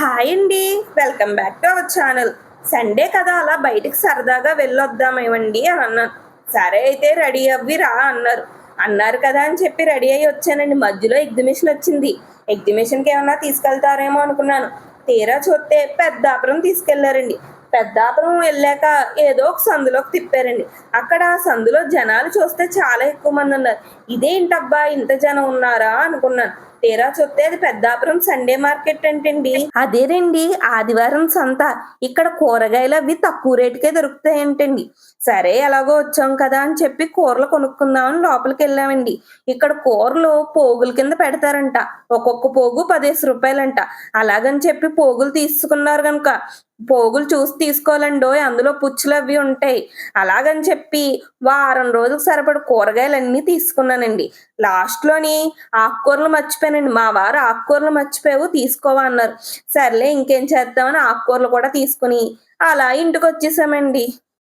Hi అండి. Welcome back to our channel. Sunday కదా అలా బయటికి సరదాగా వెళ్ళొద్దామేమండి అని అన్నాను. సరే అయితే రెడీ అవ్వి రా అన్నారు కదా అని చెప్పి రెడీ అయ్యి వచ్చానండి. మధ్యలో ఎగ్జిబిషన్ వచ్చింది. ఎగ్జిబిషన్కి ఏమన్నా తీసుకెళ్తారేమో అనుకున్నాను. తీరా చూస్తే పెద్దాపురం తీసుకెళ్లారండి. పెద్దాపురం వెళ్ళాక ఏదో ఒక సందులోకి తిప్పారండి. అక్కడ ఆ సందులో జనాలు చూస్తే చాలా ఎక్కువ మంది ఉన్నారు. ఇదేంటబ్బా ఇంత జనం ఉన్నారా అనుకున్నాను. తీరా చూస్తే అది పెద్దాపురం సండే మార్కెట్ అంటండి. అదేనండి ఆదివారం సంత. ఇక్కడ కూరగాయలు అవి తక్కువ రేటుకే దొరుకుతాయంటండి. సరే ఎలాగో వచ్చాం కదా అని చెప్పి కూరలు కొనుక్కుందామని లోపలికి వెళ్ళామండి. ఇక్కడ కూరలు పోగుల కింద పెడతారంట. ఒక్కొక్క పోగు 10 రూపాయలంట. అలాగని చెప్పి పోగులు తీసుకున్నారు కనుక పోగులు చూసి తీసుకోవాలండోయ్, అందులో పుచ్చులు అవి ఉంటాయి. అలాగని చెప్పి వారం రోజులకు సరిపడ కూరగాయలన్నీ తీసుకున్నానండి. లాస్ట్‌లోని ఆకుకూరలు మర్చిపోయానండి. మా వారు ఆకుకూరలు మర్చిపోయావు తీసుకోవా అన్నారు. సర్లే ఇంకేం చేద్దామని ఆకుకూరలు కూడా తీసుకొని అలా ఇంటికొచ్చేసామండి.